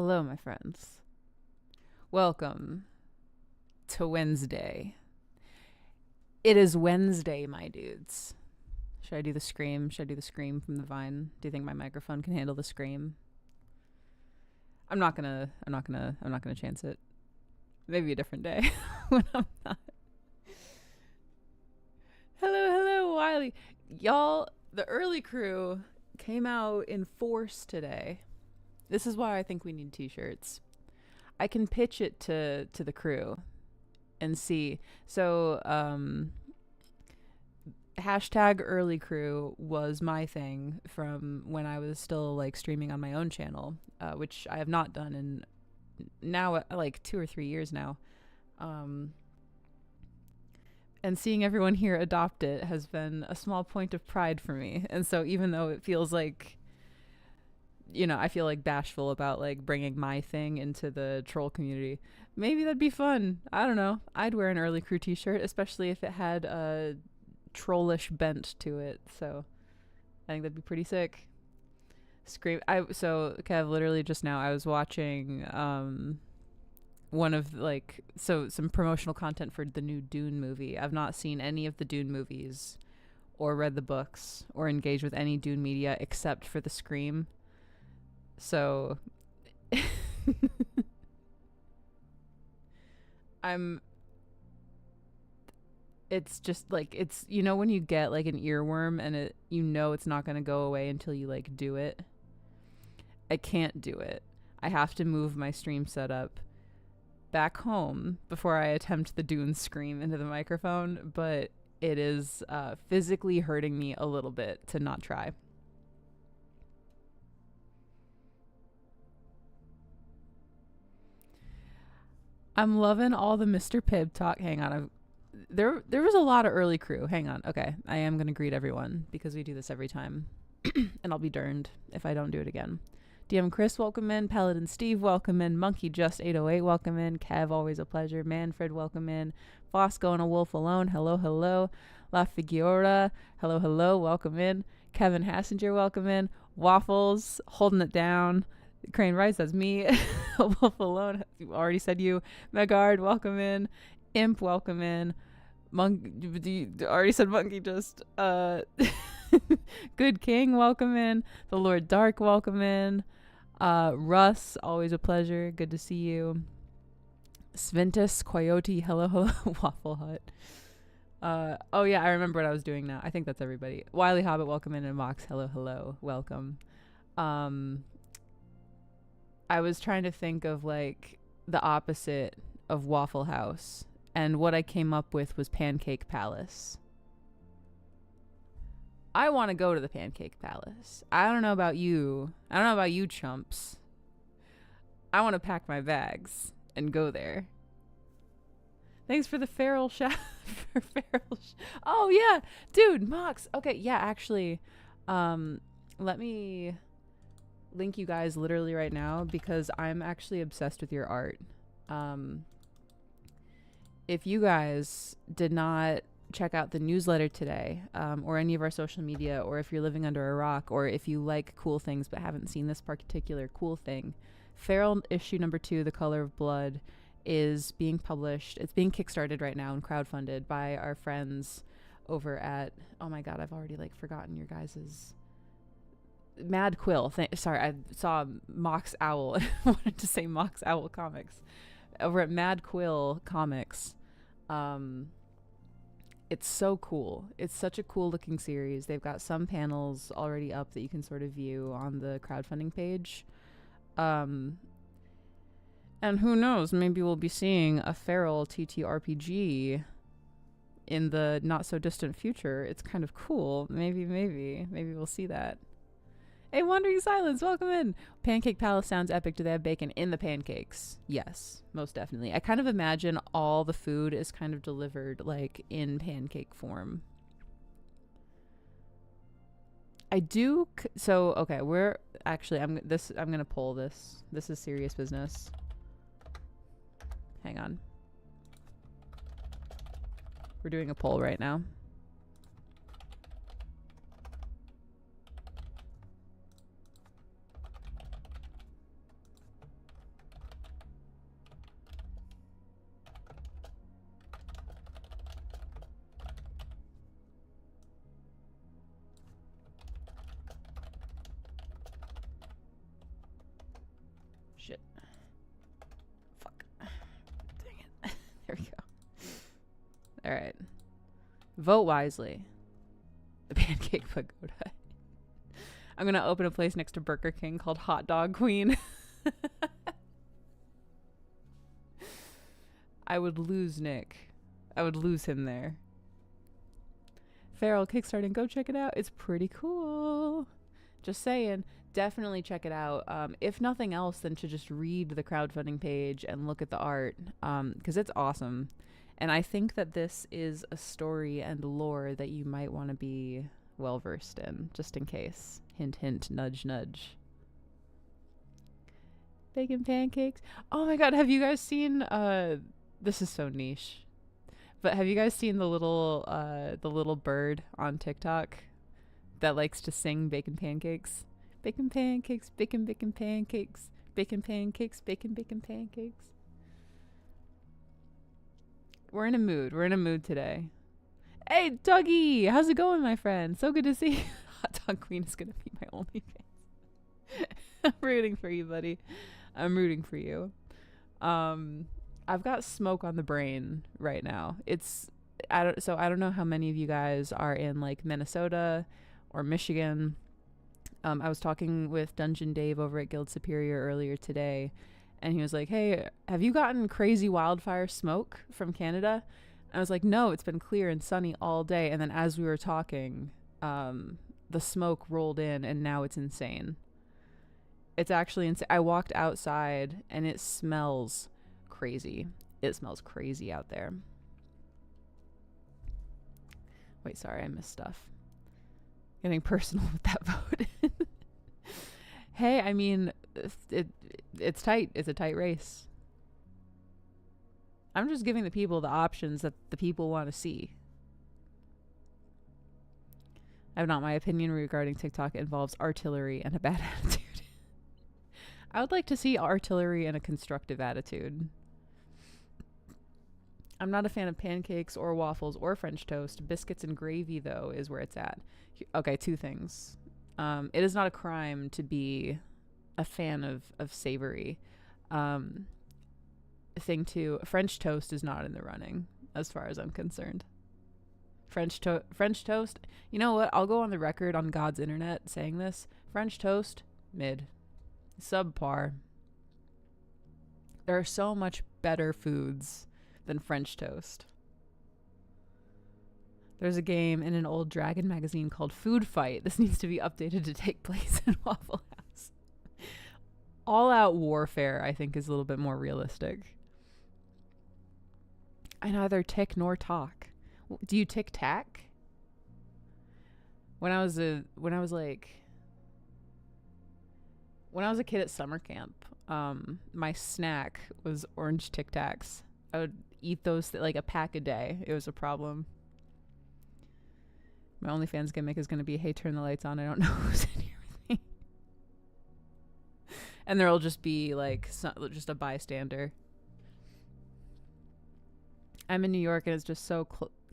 Hello, my friends. Welcome to Wednesday. It is Wednesday, my dudes. Should I do the scream? Should I do the scream from the Vine? Do you think my microphone can handle the scream? I'm not gonna chance it. Maybe a different day when I'm not. Hello, Wiley. Y'all, the early crew came out in force today. This is why I think we need t-shirts. I can pitch it to the crew and see. So, hashtag early crew was my thing from when I was still like streaming on my own channel, which I have not done in now like 2 or 3 years now. And seeing everyone here adopt it has been a small point of pride for me. And so even though it feels like, I feel like bashful about like bringing my thing into the troll community, maybe that'd be fun. I don't know. I'd wear an early crew t-shirt, especially if it had a trollish bent to it. So I think that'd be pretty sick. So Kev, literally just now I was watching one of some promotional content for the new Dune movie. I've not seen any of the Dune movies or read the books or engaged with any Dune media except for the Scream. So it's just like, it's, when you get like an earworm and it's not going to go away until you like do it. I can't do it. I have to move my stream setup back home before I attempt the Dune scream into the microphone, but it is physically hurting me a little bit to not try. I'm loving all the Mr. Pibb talk. Hang on. There was a lot of early crew. Hang on. Okay. I am going to greet everyone because we do this every time. And I'll be durned if I don't do it again. DM Chris, welcome in. Paladin Steve, welcome in. Monkey Just 808, welcome in. Kev, always a pleasure. Manfred, welcome in. Fosco and a Wolf Alone, hello. La Figueroa, hello, welcome in. Kevin Hassinger, welcome in. Waffles, holding it down. Crane Rice, that's me. Wolf Alone, already said you. Megard, welcome in. Imp, welcome in. Already said Monkey Just. Good King, welcome in. The Lord Dark, welcome in. Russ, always a pleasure. Good to see you. Sventus, Coyote, hello. Waffle Hut. Oh yeah, I remember what I was doing now. I think that's everybody. Wiley Hobbit, welcome in. And Mox, hello. Welcome. I was trying to think of like the opposite of Waffle House, and what I came up with was Pancake Palace. I want to go to the Pancake Palace. I don't know about you. Chumps. I want to pack my bags and go there. Thanks for the feral Oh yeah, dude, Mox. Okay, yeah, actually, let me link you guys literally right now because I'm actually obsessed with your art. If you guys did not check out the newsletter today, or any of our social media, or if you're living under a rock, or if you like cool things but haven't seen this particular cool thing, Feral issue number 2, The Color of Blood, is being published. It's being kickstarted right now and crowdfunded by our friends over at, oh my god, I've already like forgotten your guys's Mad Quill. Sorry, I saw Mox Owl. I wanted to say Mox Owl Comics. Over at Mad Quill Comics. It's so cool. It's such a cool looking series. They've got some panels already up that you can sort of view on the crowdfunding page. And who knows, maybe we'll be seeing a feral TTRPG in the not so distant future. It's kind of cool. Maybe we'll see that. Hey, Wandering Silence, welcome in. Pancake Palace sounds epic. Do they have bacon in the pancakes? Yes, most definitely. I kind of imagine all the food is kind of delivered like in pancake form. I do. So, okay, we're actually, I'm going to pull this. This is serious business. Hang on. We're doing a poll right now. shit. Fuck. Dang it. There we go. All right. Vote wisely. The Pancake Pagoda. I'm going to open a place next to Burger King called Hot Dog Queen. I would lose Nick. I would lose him there. Feral kickstarting. Go check it out. It's pretty cool. Just saying. Definitely check it out. If nothing else, then to just read the crowdfunding page and look at the art, because it's awesome. And I think that this is a story and lore that you might want to be well versed in, just in case. Hint, hint, nudge, nudge. Bacon pancakes. Oh my god, have you guys seen this is so niche. But have you guys seen the little bird on TikTok that likes to sing bacon pancakes? Bacon pancakes, bacon pancakes, bacon pancakes, bacon pancakes. We're in a mood today. Hey, Dougie, how's it going, my friend? So good to see you. Hot Dog Queen is gonna be my only fan. I'm rooting for you, buddy. I'm rooting for you. I've got smoke on the brain right now. I don't know how many of you guys are in like Minnesota or Michigan. I was talking with Dungeon Dave over at Guild Superior earlier today, and he was like, hey, have you gotten crazy wildfire smoke from Canada? I was like, no, it's been clear and sunny all day. And then as we were talking, the smoke rolled in, and now it's insane. It's actually insane. I walked outside and it smells crazy. It smells crazy out there. Wait, sorry, I missed stuff. Getting personal with that vote. Hey, I mean, it's tight. It's a tight race. I'm just giving the people the options that the people want to see. I have not. My opinion regarding TikTok involves artillery and a bad attitude. I would like to see artillery and a constructive attitude. I'm not a fan of pancakes or waffles or French toast. Biscuits and gravy, though, is where it's at. Okay, two things. It is not a crime to be a fan of savory. Thing two, French toast is not in the running, as far as I'm concerned. French toast, you know what? I'll go on the record on God's internet saying this. French toast, mid. Subpar. There are so much better foods than French toast. There's a game in an old Dragon magazine called Food Fight. This needs to be updated to take place in Waffle House. All out warfare, I think, is a little bit more realistic. I neither tick nor talk. Do you tic tac? When I was a kid at summer camp, my snack was orange Tic Tacs. I would eat those like a pack a day. It was a problem. My OnlyFans gimmick is going to be, hey, turn the lights on. I don't know who's in here with me. And there'll just be like just a bystander. I'm in New York and it's just so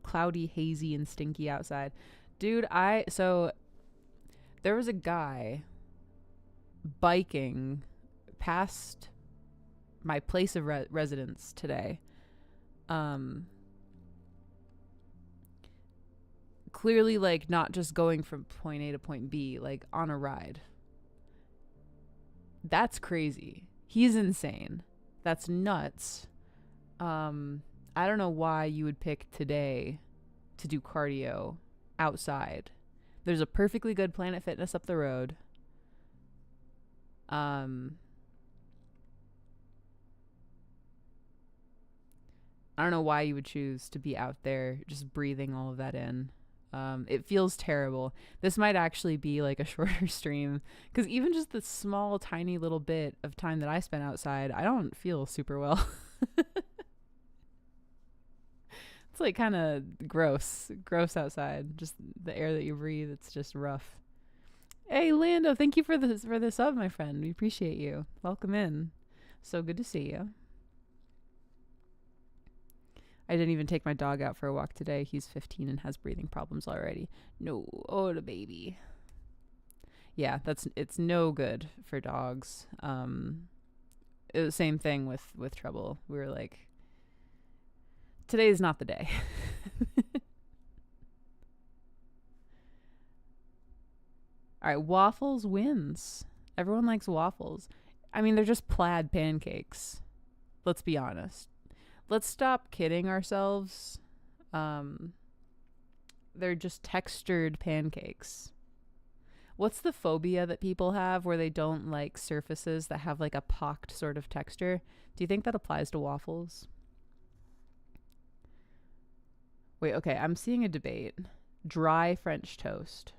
cloudy, hazy, and stinky outside. Dude, so there was a guy biking past my place of residence today. Clearly, like, not just going from point A to point B, like on a ride. That's crazy. He's insane. That's nuts. I don't know why you would pick today to do cardio outside. There's a perfectly good Planet Fitness up the road. I don't know why you would choose to be out there just breathing all of that in. It feels terrible. This might actually be like a shorter stream because even just the small, tiny little bit of time that I spent outside, I don't feel super well. It's like kind of gross outside. Just the air that you breathe. It's just rough. Hey, Lando, thank you for the sub, my friend. We appreciate you. Welcome in. So good to see you. I didn't even take my dog out for a walk today. He's 15 and has breathing problems already. No, oh, the baby. Yeah, it's no good for dogs. It was the same thing with trouble. We were like, today is not the day. All right, waffles wins. Everyone likes waffles. I mean, they're just plaid pancakes. Let's be honest. Let's stop kidding ourselves. They're just textured pancakes. What's the phobia that people have where they don't like surfaces that have like a pocked sort of texture? Do you think that applies to waffles? Wait, okay, I'm seeing a debate. Dry French toast.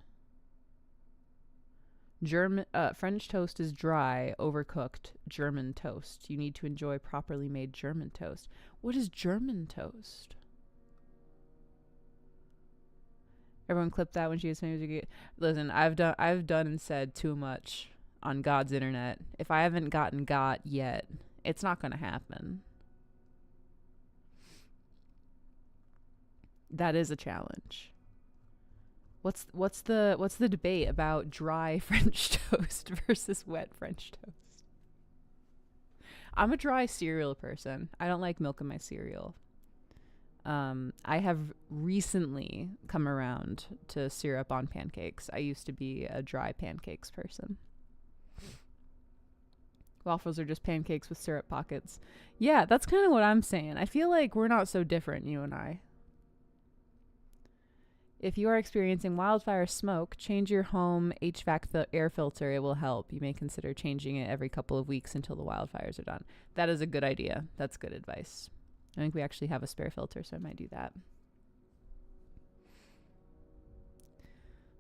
French toast is dry, overcooked. German toast. You need to enjoy properly made German toast. What is German toast? Everyone clip that when she was saying, listen, I've done and said too much on God's internet. If I haven't gotten got yet, it's not going to happen. That is a challenge. What's the debate about dry French toast versus wet French toast? I'm a dry cereal person. I don't like milk in my cereal. I have recently come around to syrup on pancakes. I used to be a dry pancakes person. Waffles are just pancakes with syrup pockets. Yeah, that's kind of what I'm saying. I feel like we're not so different, you and I. If you are experiencing wildfire smoke, change your home HVAC air filter. It will help. You may consider changing it every couple of weeks until the wildfires are done. That is a good idea. That's good advice. I think we actually have a spare filter, so I might do that.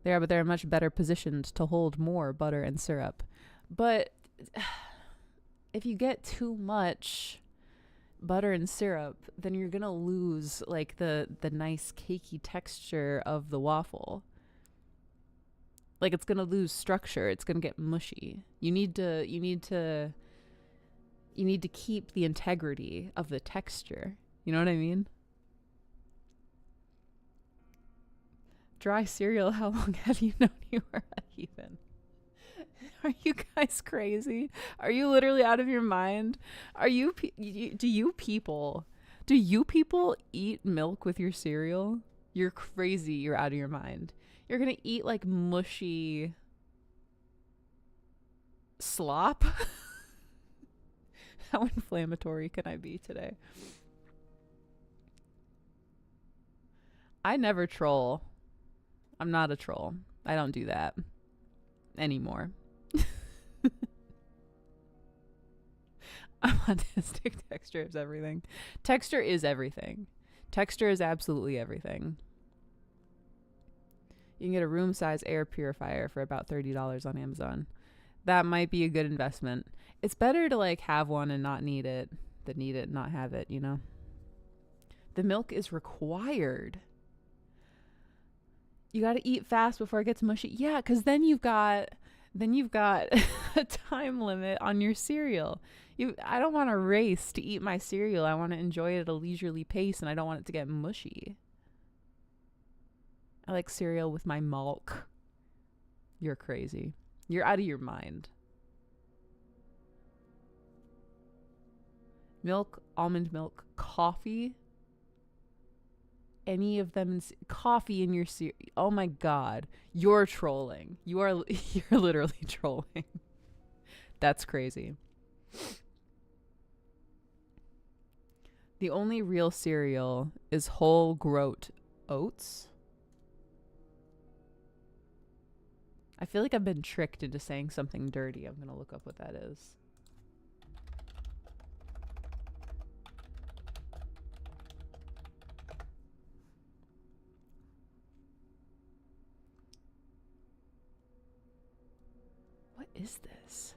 But they're much better positioned to hold more butter and syrup. But if you get too much butter and syrup, then you're gonna lose like the nice cakey texture of the waffle. Like it's gonna lose structure. It's gonna get mushy. You need to keep the integrity of the texture. You know what I mean? Dry cereal, how long have you known you were a heathen? Are you guys crazy? Are you literally out of your mind? Do you people eat milk with your cereal? You're crazy. You're out of your mind. You're going to eat like mushy slop? How inflammatory can I be today? I never troll. I'm not a troll. I don't do that anymore. I'm autistic. Texture is everything. Texture is everything. Texture is absolutely everything. You can get a room size air purifier for about $30 on Amazon. That might be a good investment. It's better to like have one and not need it than need it and not have it, you know? The milk is required. You got to eat fast before it gets mushy. Yeah, because then you've got a time limit on your cereal. I don't want to race to eat my cereal. I want to enjoy it at a leisurely pace, and I don't want it to get mushy. I like cereal with my milk. You're crazy. You're out of your mind. Milk, almond milk, coffee. Any of them coffee in your cereal. Oh my God. You're trolling. You're literally trolling. That's crazy. The only real cereal is whole groat oats. I feel like I've been tricked into saying something dirty. I'm going to look up what that is. What is this?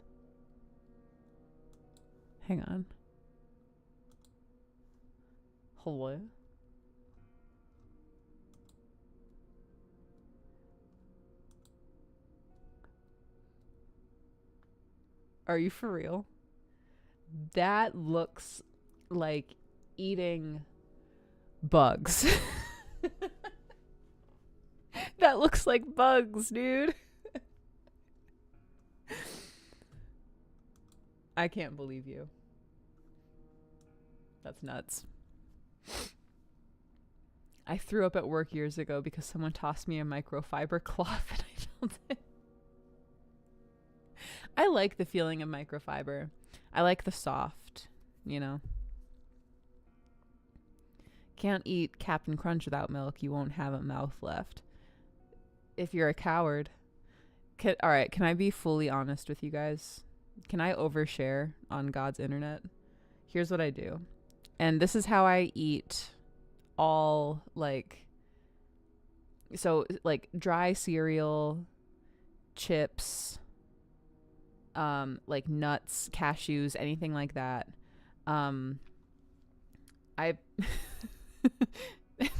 Hang on. Hello? Are you for real? That looks like eating bugs. That looks like bugs, dude. I can't believe you. That's nuts. I threw up at work years ago because someone tossed me a microfiber cloth and I felt it. I like the feeling of microfiber. I like the soft, you know. Can't eat Captain Crunch without milk. You won't have a mouth left. If you're a coward. All right, can I be fully honest with you guys? Can I overshare on God's internet? Here's what I do. And this is how I eat all, like, so, like, dry cereal, chips, like nuts, cashews, anything like that. I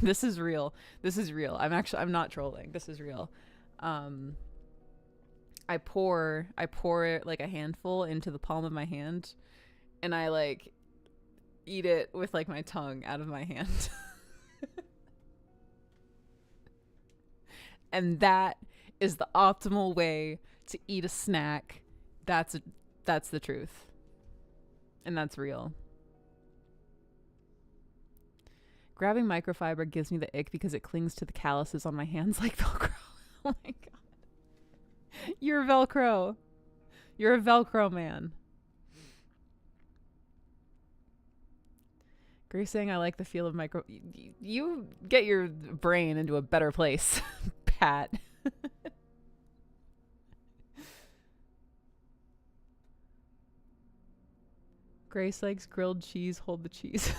this is real. I'm not trolling. This is real. I pour like a handful into the palm of my hand, and I like eat it with like my tongue out of my hand. And that is the optimal way to eat a snack. That's the truth. And that's real. Grabbing microfiber gives me the ick because it clings to the calluses on my hands like Velcro. Oh my God. You're Velcro. You're a Velcro man. Grace saying I like the feel of micro... You get your brain into a better place, Pat. Grace likes grilled cheese. Hold the cheese.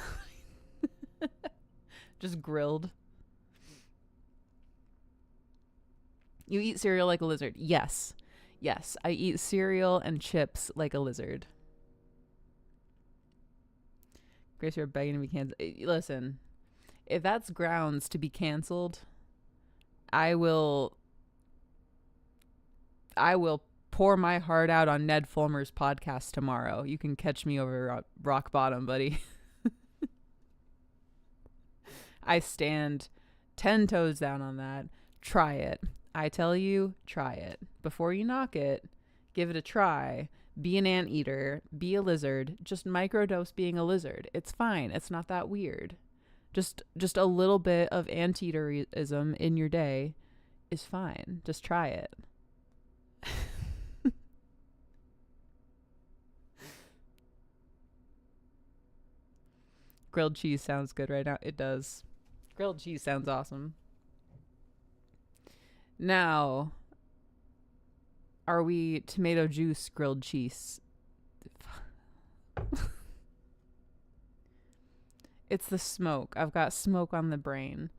Just grilled. You eat cereal like a lizard. Yes. Yes, I eat cereal and chips like a lizard. Grace, you're begging to be canceled. Listen, if that's grounds to be canceled, I will pour my heart out on Ned Fulmer's podcast tomorrow. You can catch me over rock bottom, buddy. I stand 10 toes down on that. Try it. I tell you, try it. Before you knock it, give it a try. Be an anteater. Be a lizard. Just microdose being a lizard. It's fine. It's not that weird. Just a little bit of anteaterism in your day is fine. Just try it. Grilled cheese sounds good right now. It does. Grilled cheese sounds awesome. Now, are we tomato juice grilled cheese? It's the smoke. I've got smoke on the brain.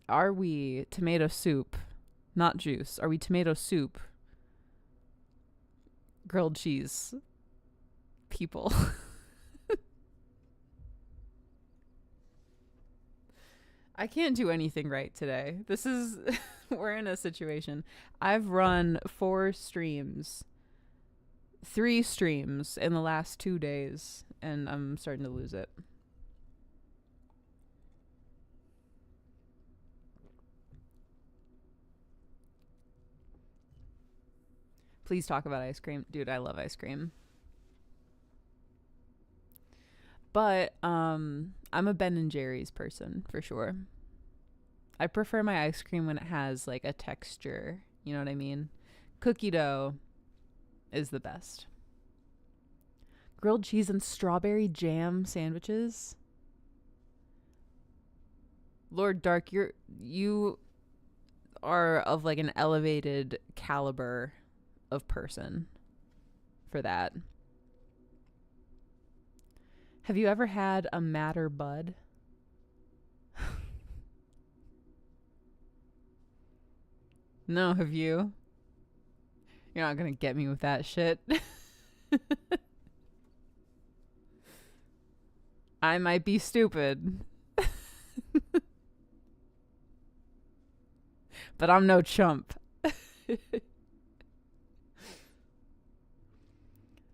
Are we tomato soup, not juice? Are we tomato soup grilled cheese people? I can't do anything right today. This is, we're in a situation. I've run 3 streams in the last 2 days, and I'm starting to lose it. Please talk about ice cream. Dude, I love ice cream. But I'm a Ben & Jerry's person for sure. I prefer my ice cream when it has like a texture. You know what I mean? Cookie dough is the best. Grilled cheese and strawberry jam sandwiches. Lord Dark, you are of like an elevated caliber of person for that. Have you ever had a Matter Bud? No, have you? You're not gonna get me with that shit. I might be stupid. But I'm no chump.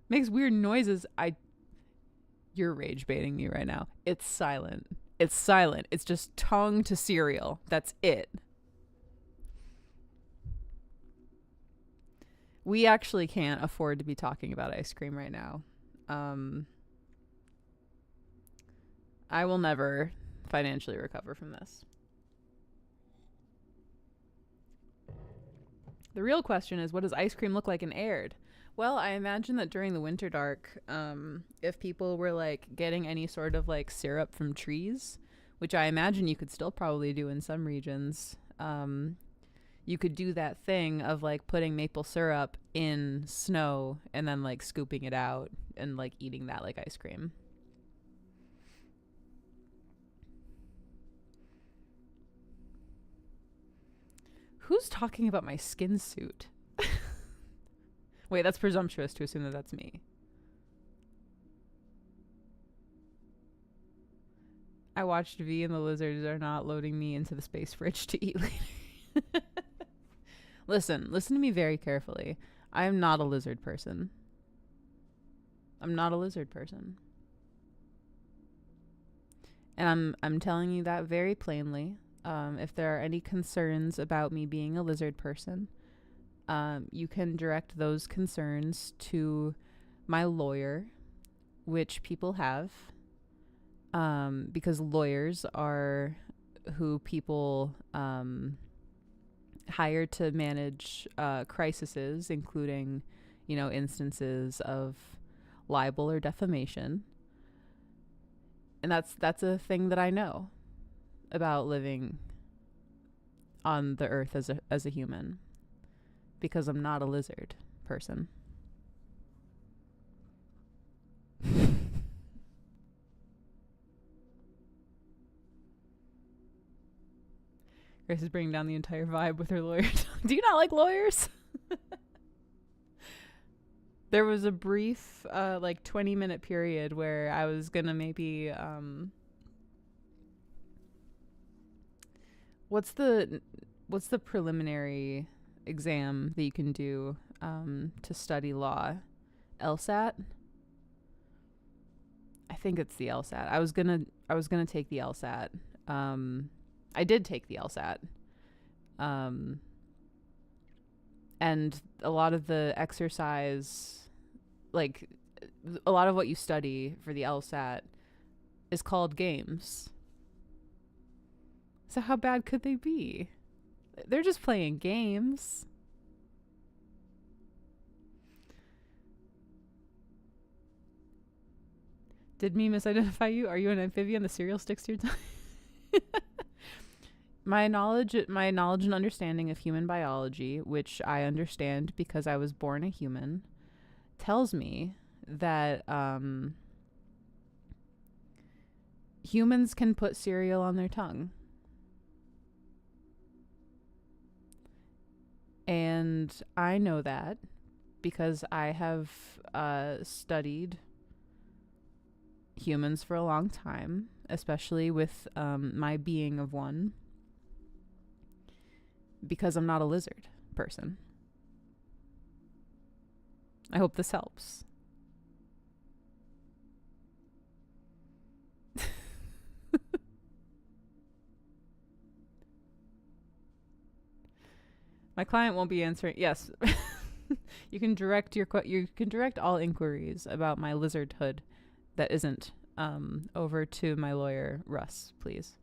Makes weird noises. You're rage baiting me right now. It's silent. It's silent. It's just tongue to cereal. That's it. We actually can't afford to be talking about ice cream right now. I will never financially recover from this. The real question is, what does ice cream look like in Aihrde? Well, I imagine that during the winter dark, if people were like getting any sort of like syrup from trees, which I imagine you could still probably do in some regions, you could do that thing of like putting maple syrup in snow and then like scooping it out and like eating that like ice cream. Who's talking about my skin suit? Wait, that's presumptuous to assume that that's me. I watched V and the lizards are not loading me into the space fridge to eat later. Listen to me very carefully. I am not a lizard person. I'm not a lizard person. And I'm telling you that very plainly. If there are any concerns about me being a lizard person, you can direct those concerns to my lawyer, which people have, because lawyers are who people hire to manage crises, including, instances of libel or defamation. And that's a thing that I know about living on the earth as a human, because I'm not a lizard person. Grace is bringing down the entire vibe with her lawyer. Do you not like lawyers? There was a brief, 20-minute period where I was gonna maybe, what's the preliminary exam that you can do to study law? LSAT? I think it's the LSAT. I was gonna take the LSAT. I did take the LSAT. And a lot of the exercise, like a lot of what you study for the LSAT is called games. So how bad could they be? They're just playing games. Did me misidentify you? Are you an amphibian? The cereal sticks to your tongue. My knowledge and understanding of human biology, which I understand because I was born a human, tells me that humans can put cereal on their tongue. And I know that because I have studied humans for a long time, especially with my being of one, because I'm not a lizard person. I hope this helps. My client won't be answering. Yes. You can direct all inquiries about my lizardhood that isn't over to my lawyer, Russ, please.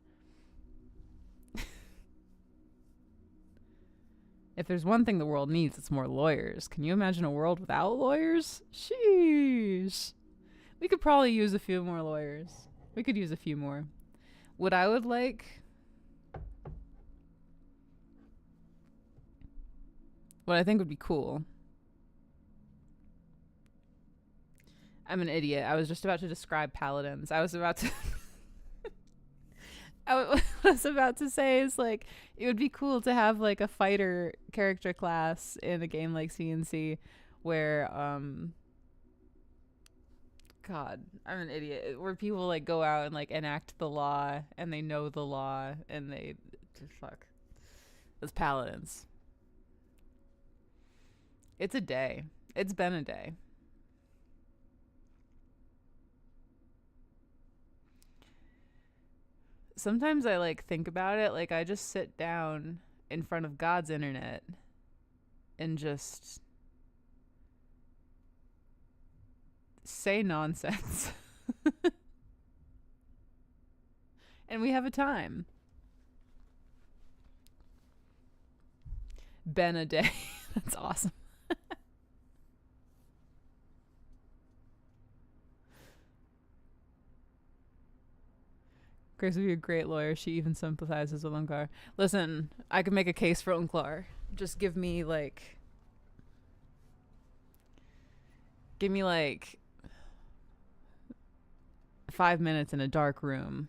If there's one thing the world needs, it's more lawyers. Can you imagine a world without lawyers? Sheesh. We could probably use a few more lawyers. We could use a few more. What I would like... What I think would be cool... I'm an idiot. I was just about to describe paladins. I was about to... I was about to say is like, it would be cool to have like a fighter character class in a game like CNC where God, I'm an idiot, where people like go out and like enact the law and they know the law and they fuck. It's paladins. It's a day. It's been a day. Sometimes I like think about it, like I just sit down in front of God's internet and just say nonsense. And we have a time. Ben a day. That's awesome. Grace would be a great lawyer. She even sympathizes with Unklar. Listen, I could make a case for Unklar. Just give me like 5 minutes in a dark room,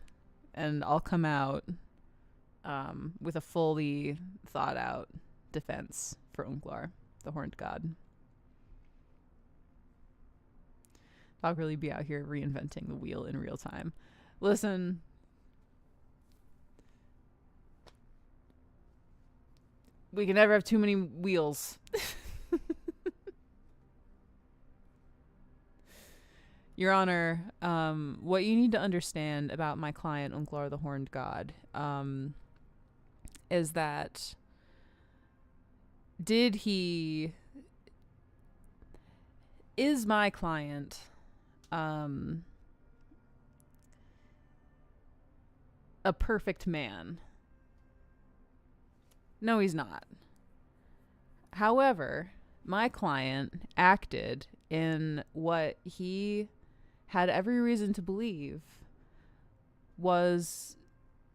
and I'll come out with a fully thought out defense for Unklar, the horned god. I'll really be out here reinventing the wheel in real time. Listen, we can never have too many wheels. Your Honor, what you need to understand about my client, Unklar the Horned God, is that is my client a perfect man? No, he's not. However, my client acted in what he had every reason to believe was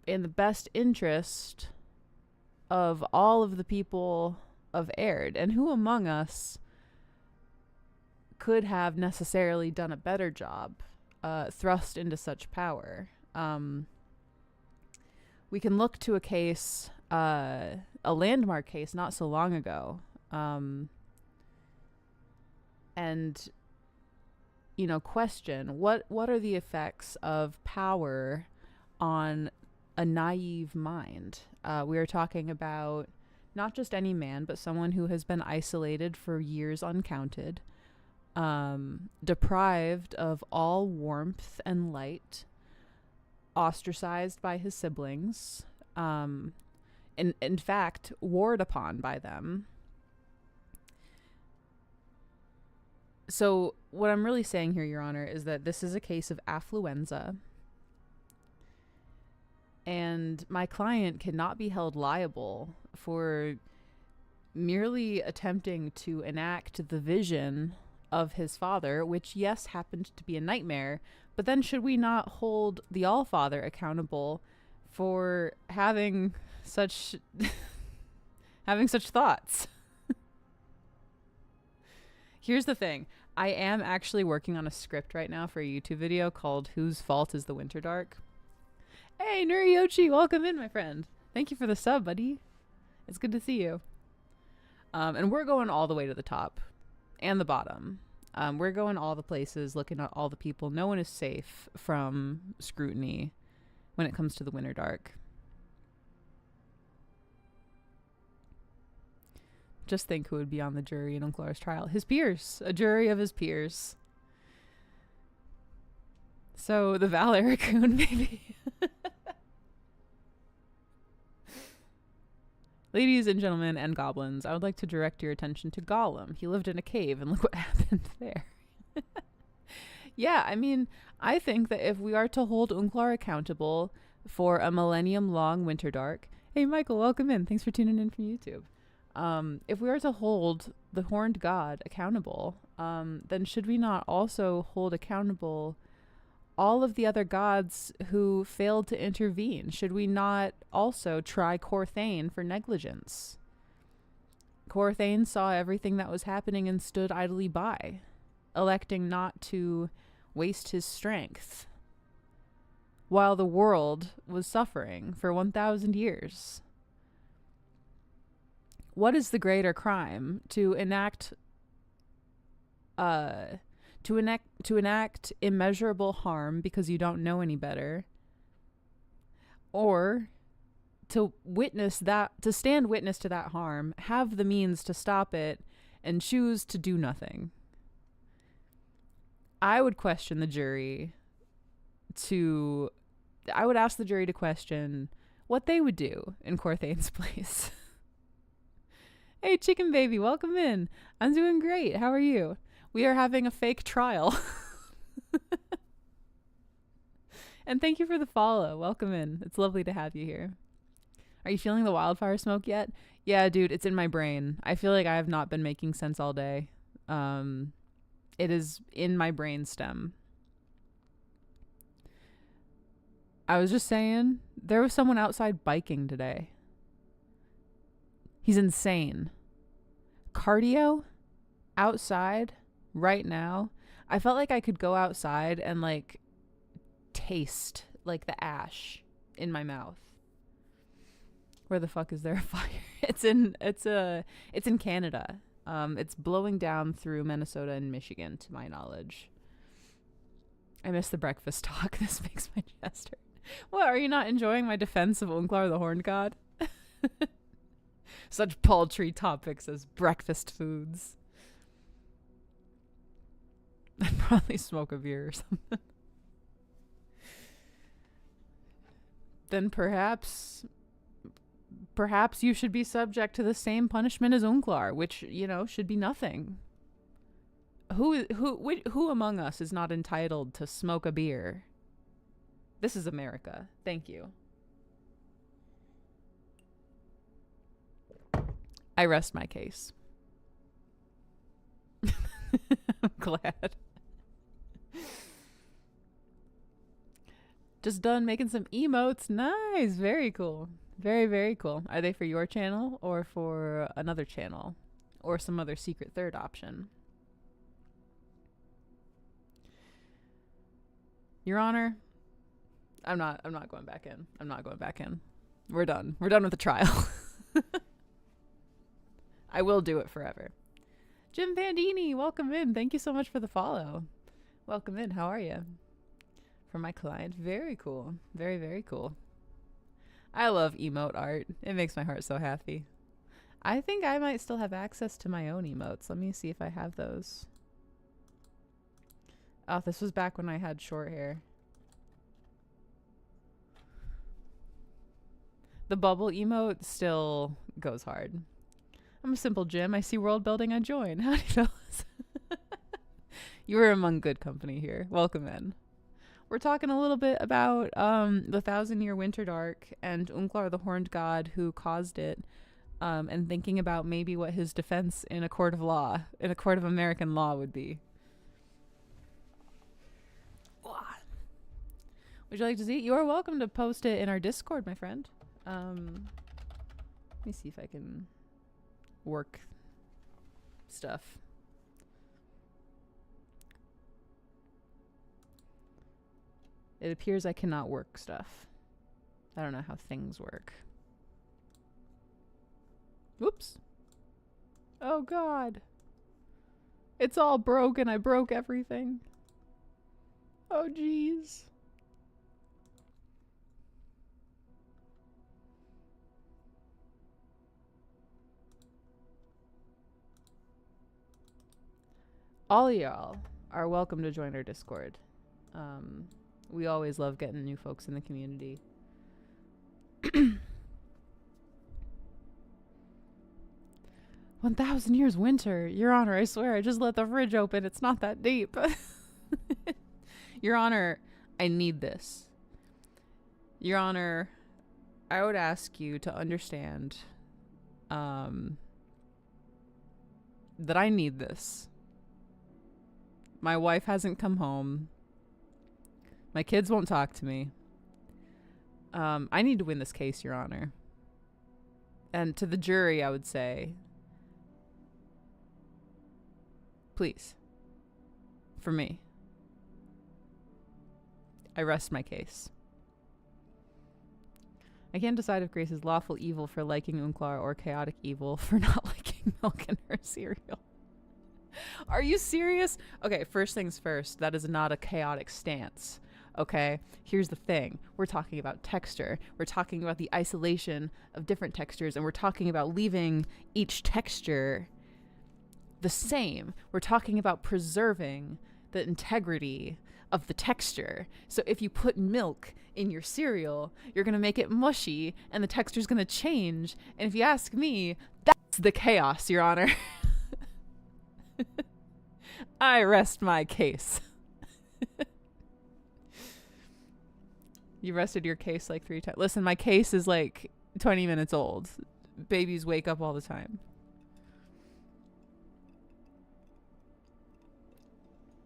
in the best interest of all of the people of Aihrde. And who among us could have necessarily done a better job thrust into such power? We can look to a case, a landmark case not so long ago, and question what are the effects of power on a naive mind. We are talking about not just any man, but someone who has been isolated for years uncounted, deprived of all warmth and light, ostracized by his siblings, in fact warred upon by them. So what I'm really saying here, Your Honor, is that this is a case of affluenza, and my client cannot be held liable for merely attempting to enact the vision of his father, which, yes, happened to be a nightmare. But then should we not hold the Allfather accountable for having such thoughts? Here's the thing. I am actually working on a script right now for a YouTube video called Whose Fault is the Winter Dark? Hey, Nuriochi, welcome in, my friend. Thank you for the sub, buddy. It's good to see you. And we're going all the way to the top and the bottom. We're going all the places, looking at all the people. No one is safe from scrutiny when it comes to the Winter Dark. Just think who would be on the jury in Unklar's trial. His peers. A jury of his peers. So the Valor Raccoon, maybe. Ladies and gentlemen and goblins, I would like to direct your attention to Gollum. He lived in a cave, and look what happened there. Yeah, I mean, I think that if we are to hold Unklar accountable for a millennium-long Winter Dark... Hey, Michael, welcome in. Thanks for tuning in from YouTube. If we are to hold the Horned God accountable, then should we not also hold accountable all of the other gods who failed to intervene? Should we not also try Corthane for negligence? Corthane saw everything that was happening and stood idly by, electing not to waste his strength while the world was suffering for 1,000 years. What is the greater crime? To enact immeasurable harm because you don't know any better, or to stand witness to that harm, have the means to stop it, and choose to do nothing? I would ask the jury to question what they would do in Corthane's place. Hey, Chicken Baby, welcome in. I'm doing great. How are you? We are having a fake trial. And thank you for the follow. Welcome in. It's lovely to have you here. Are you feeling the wildfire smoke yet? Yeah, dude, it's in my brain. I feel like I have not been making sense all day. It is in my brain stem. I was just saying, there was someone outside biking today. He's insane. Cardio? Outside? Right now? I felt like I could go outside and like taste like the ash in my mouth. Where the fuck is there a fire? It's in Canada. It's blowing down through Minnesota and Michigan, to my knowledge. I miss the breakfast talk. This makes my chest hurt. What, are you not enjoying my defense of Unklar the Horned God? Such paltry topics as breakfast foods. I'd probably smoke a beer or something. Then perhaps you should be subject to the same punishment as Unklar, which, you know, should be nothing. Who among us is not entitled to smoke a beer? This is America. Thank you. I rest my case. I'm glad. Just done making some emotes. Nice. Very cool. Very, very cool. Are they for your channel or for another channel or some other secret third option? Your Honor, I'm not going back in. I'm not going back in. We're done. We're done with the trial. I will do it forever. Jim Bandini, welcome in. Thank you so much for the follow. Welcome in. How are you? From my client. Very cool. Very, very cool. I love emote art. It makes my heart so happy. I think I might still have access to my own emotes. Let me see if I have those. Oh, this was back when I had short hair. The bubble emote still goes hard. I'm a simple Jim. I see world building. I join. Howdy, fellas. You are among good company here. Welcome in. We're talking a little bit about the 1,000-year winter dark and Unklar the Horned God who caused it, and thinking about maybe what his defense in a court of law, in a court of American law, would be. Would you like to see it? You are welcome to post it in our Discord, my friend. Let me see if I can work stuff. It appears I cannot work stuff. I don't know how things work. Whoops. Oh God. It's all broken. I broke everything. Oh jeez. All y'all are welcome to join our Discord. We always love getting new folks in the community. 1,000 years winter. Your Honor, I swear, I just let the fridge open. It's not that deep. Your Honor, I need this. Your Honor, I would ask you to understand that I need this. My wife hasn't come home. My kids won't talk to me. I need to win this case, Your Honor. And to the jury, I would say, please, for me, I rest my case. I can't decide if Grace is lawful evil for liking Unklar or chaotic evil for not liking milk in her cereal. Are you serious? Okay, first things first, that is not a chaotic stance. Okay, here's the thing. We're talking about texture. We're talking about the isolation of different textures, and we're talking about leaving each texture the same. We're talking about preserving the integrity of the texture. So if you put milk in your cereal, you're going to make it mushy, and the texture's going to change. And if you ask me, that's the chaos, Your Honor. I rest my case. You rested your case like 3 times. Listen, my case is like 20 minutes old. Babies wake up all the time.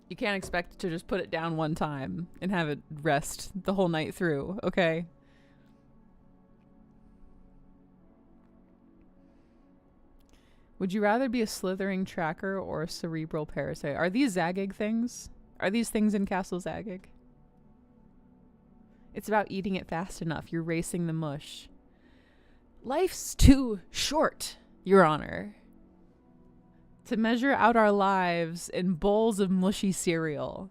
You can't expect to just put it down one time and have it rest the whole night through, okay? Would you rather be a slithering tracker or a cerebral parasite? Are these Zagig things? Are these things in Castle Zagig? It's about eating it fast enough. You're racing the mush. Life's too short, Your Honor, to measure out our lives in bowls of mushy cereal.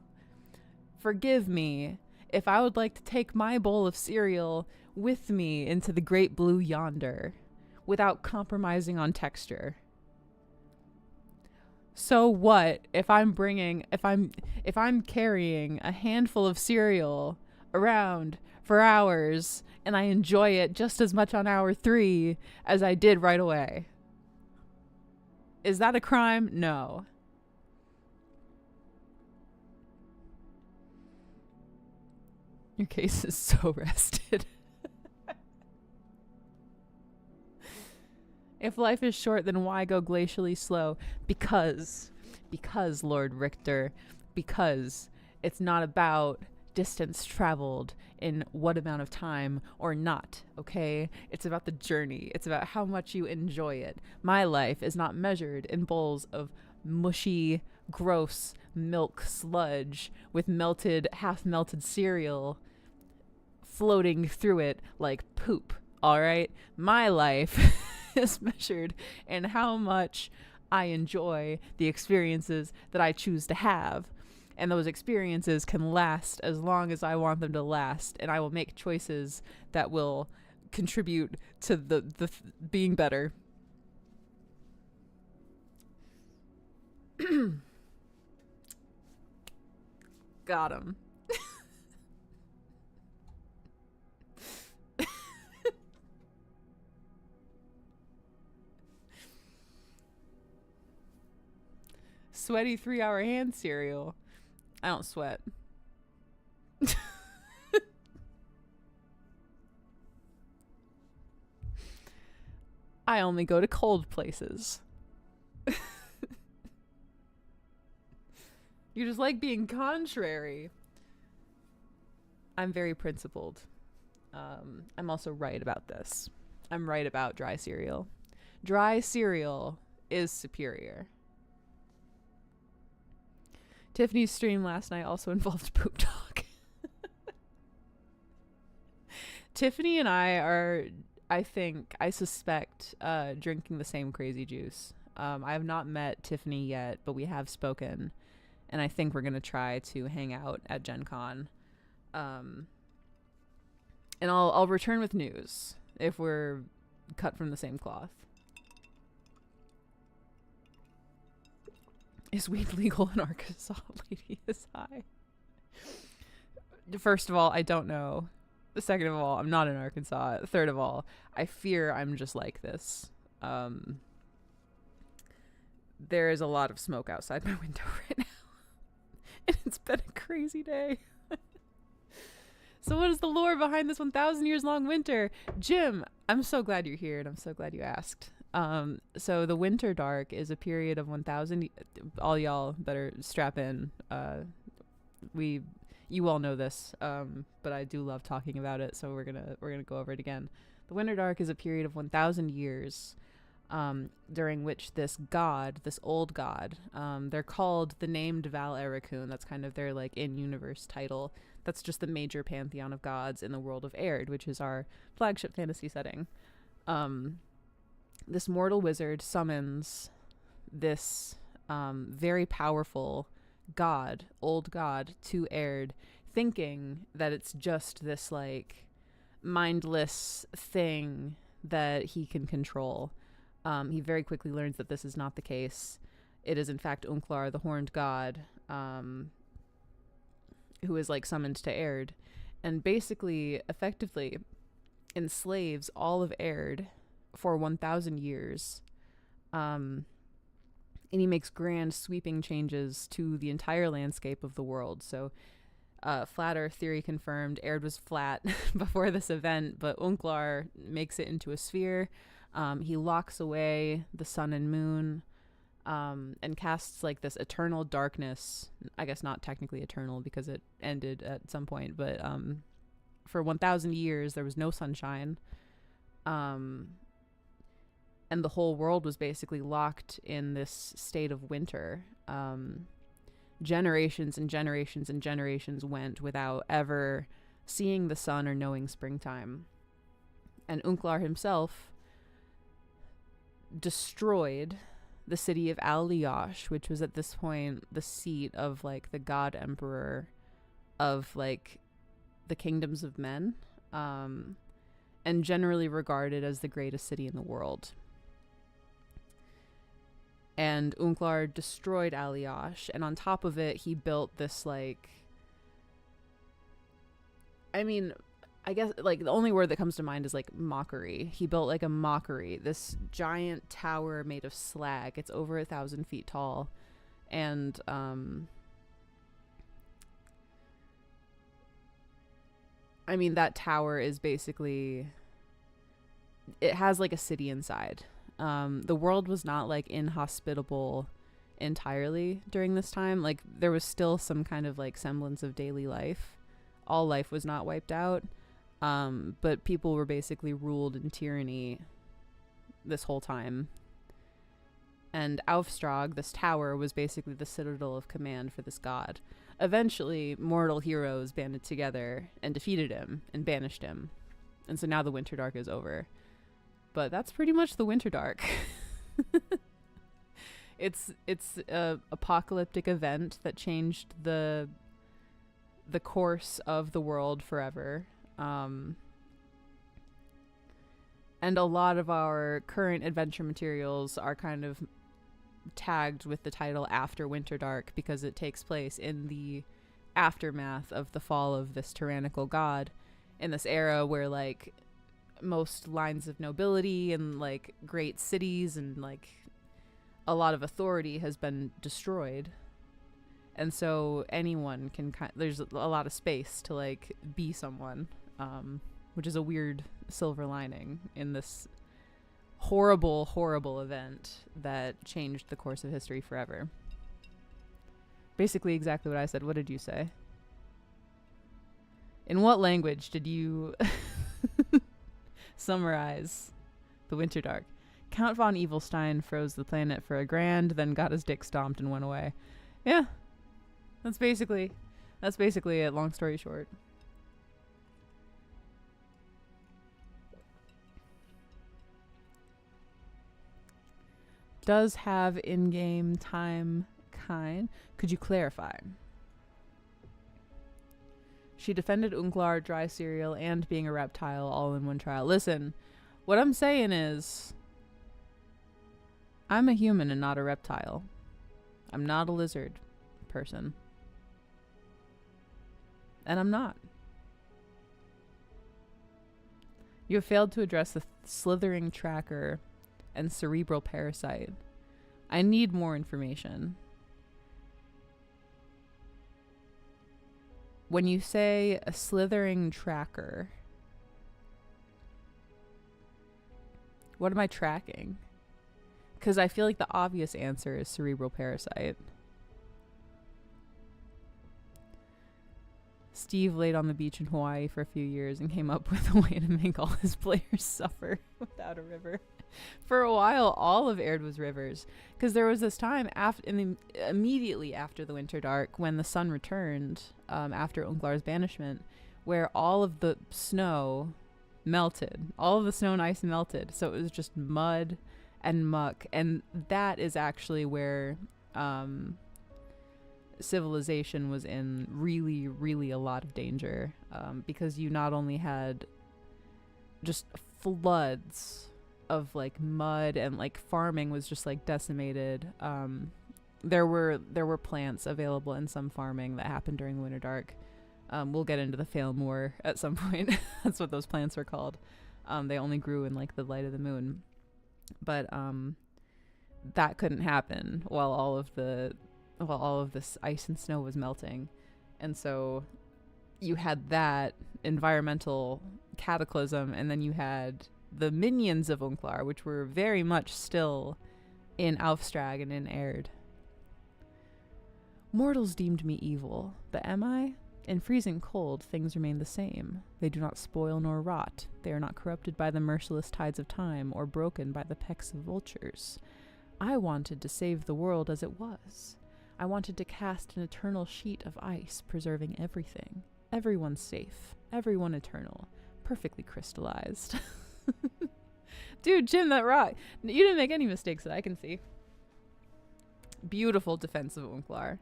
Forgive me if I would like to take my bowl of cereal with me into the great blue yonder without compromising on texture. So what if I'm carrying a handful of cereal around for hours and I enjoy it just as much on hour 3 as I did right away? Is that a crime? No. Your case is so rested. If life is short, then why go glacially slow? Because, Lord Richter, because it's not about distance traveled in what amount of time or not, okay? It's about the journey. It's about how much you enjoy it. My life is not measured in bowls of mushy, gross milk sludge with half-melted cereal floating through it like poop, all right? My life is measured in how much I enjoy the experiences that I choose to have. And those experiences can last as long as I want them to last. And I will make choices that will contribute to the being better. Got him. Sweaty 3-hour hand cereal. I don't sweat. I only go to cold places. You just like being contrary. I'm very principled. I'm also right about this. I'm right about dry cereal. Dry cereal is superior. Tiffany's stream last night also involved poop talk. Tiffany and I are, I suspect, drinking the same crazy juice. I have not met Tiffany yet, but we have spoken. And I think we're going to try to hang out at Gen Con. And I'll return with news if we're cut from the same cloth. Is weed legal in Arkansas? Lady is high. First of all, I don't know. Second of all, I'm not in Arkansas. Third of all, I fear I'm just like this. There is a lot of smoke outside my window right now. And it's been a crazy day. So what is the lore behind this 1,000 years long winter? Jim, I'm so glad you're here and I'm so glad you asked. So the winter dark is a period of 1,000. All y'all better strap in. You all know this, but I do love talking about it. So we're gonna go over it again. The winter dark is a period of 1,000 years, during which this old god, they're called the named Val Ericune. That's kind of their like in-universe title. That's just the major pantheon of gods in the world of Aihrde, which is our flagship fantasy setting. This mortal wizard summons this very powerful old god, to Aihrde, thinking that it's just this like mindless thing that he can control. He very quickly learns that this is not the case. It is in fact Unklar, the horned god, who is like summoned to Aihrde, and basically effectively enslaves all of Aihrde for 1,000 years. And he makes grand sweeping changes to the entire landscape of the world. So Flat Earth theory confirmed. Aihrde was flat before this event, but Unklar makes it into a sphere. He locks away the sun and moon, and casts like this eternal darkness. I guess not technically eternal because it ended at some point, but for 1,000 years there was no sunshine. And the whole world was basically locked in this state of winter. Generations and generations and generations went without ever seeing the sun or knowing springtime. And Unklar himself destroyed the city of Al-Liash, which was at this point the seat of like the god emperor of like the kingdoms of men, and generally regarded as the greatest city in the world. And Unklar destroyed Al-Liash, and on top of it, he built this like, I mean, I guess like the only word that comes to mind is like mockery. He built like a mockery, this giant tower made of slag. It's over 1,000 feet tall, and I mean, that tower is basically, it has like a city inside. The world was not like inhospitable entirely during this time. Like there was still some kind of like semblance of daily life. All life was not wiped out. But people were basically ruled in tyranny this whole time. And Aufstrag, this tower, was basically the citadel of command for this god. Eventually, mortal heroes banded together and defeated him and banished him. And so now the Winter Dark is over. But that's pretty much the Winter Dark. It's a apocalyptic event that changed the course of the world forever. And a lot of our current adventure materials are kind of tagged with the title After Winter Dark because it takes place in the aftermath of the fall of this tyrannical god, in this era where like most lines of nobility and like great cities and like a lot of authority has been destroyed. And so anyone can there's a lot of space to like be someone, which is a weird silver lining in this horrible, horrible event that changed the course of history forever. Basically exactly what I said. What did you say? In what language did you summarize the Winter Dark? Count von Evelstein froze the planet for a grand, then got his dick stomped and went away. Yeah. That's basically it, long story short. Does have in-game time kind. Could you clarify? She defended Unklar, dry cereal, and being a reptile all in one trial. Listen, what I'm saying is I'm a human and not a reptile. I'm not a lizard person. And I'm not. You have failed to address the slithering tracker and cerebral parasite. I need more information. When you say a slithering tracker, what am I tracking? Because I feel like the obvious answer is cerebral parasite. Steve laid on the beach in Hawaii for a few years and came up with a way to make all his players suffer without a river. For a while, all of Aihrde was rivers, because there was this time immediately after the Winter Dark, when the sun returned after Unklar's banishment, where all of the snow melted. All of the snow and ice melted, so it was just mud and muck, and that is actually where civilization was in really, really a lot of danger, because you not only had just floods of like mud, and like farming was just like decimated. There were plants available in some farming that happened during the Winter Dark. We'll get into the Failmore at some point. That's what those plants were called. They only grew in like the light of the moon, but that couldn't happen while all of this ice and snow was melting. And so you had that environmental cataclysm, and then you had the minions of Unklar, which were very much still in Alfstrag and in Aihrde. Mortals deemed me evil, but am I? In freezing cold, things remain the same. They do not spoil nor rot. They are not corrupted by the merciless tides of time or broken by the pecks of vultures. I wanted to save the world as it was. I wanted to cast an eternal sheet of ice, preserving everything. Everyone safe. Everyone eternal. Perfectly crystallized. Dude, Jim, that rock. You didn't make any mistakes that I can see. Beautiful defense of Unklar.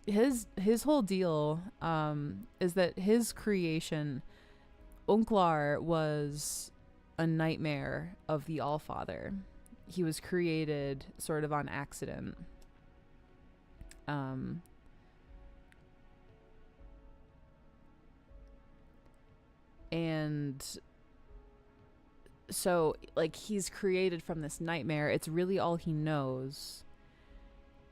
His whole deal is that his creation, Unklar, was a nightmare of the Allfather. He was created sort of on accident. And so, like, he's created from this nightmare. It's really all he knows.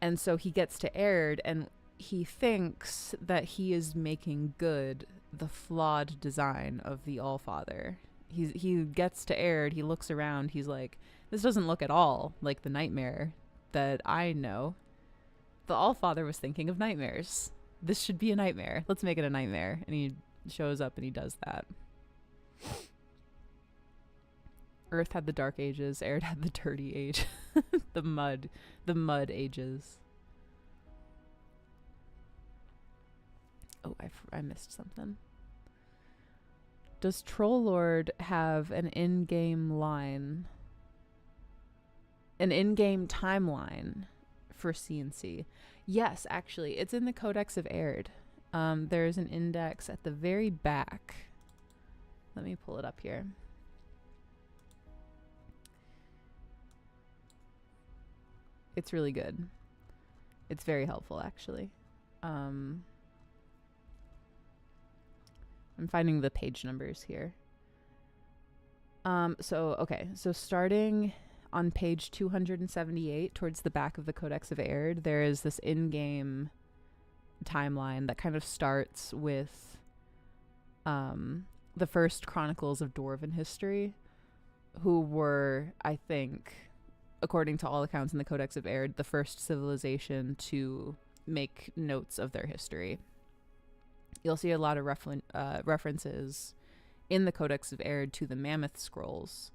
And so he gets to Aihrde, and he thinks that he is making good the flawed design of the Allfather. He gets to Aihrde, he looks around, he's like, this doesn't look at all like the nightmare that I know. The Allfather was thinking of nightmares. This should be a nightmare. Let's make it a nightmare. And he shows up and he does that. Earth had the dark ages, Aihrde had the dirty age. the mud ages. Oh, I missed something. Does Trollord have an in-game timeline for CNC? Yes, actually. It's in the Codex of Aihrde. There's an index at the very back. Let me pull it up here. It's really good. It's very helpful, actually. I'm finding the page numbers here. So starting on page 278 towards the back of the Codex of Aihrde, there is this in-game timeline that kind of starts with the first chronicles of Dwarven history, who were, I think, according to all accounts in the Codex of Aihrde, the first civilization to make notes of their history. You'll see a lot of references in the Codex of Aihrde to the Mammoth Scrolls.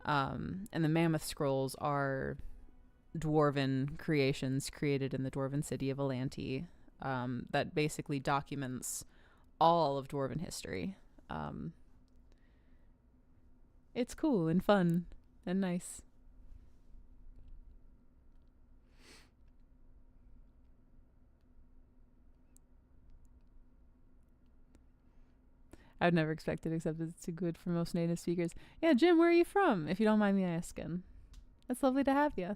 And the Mammoth Scrolls are dwarven creations created in the dwarven city of Alanti, that basically documents all of dwarven history. It's cool and fun and nice. I'd never expected, except it's too good for most native speakers. Yeah, Jim, where are you from, if you don't mind me asking? It's lovely to have you.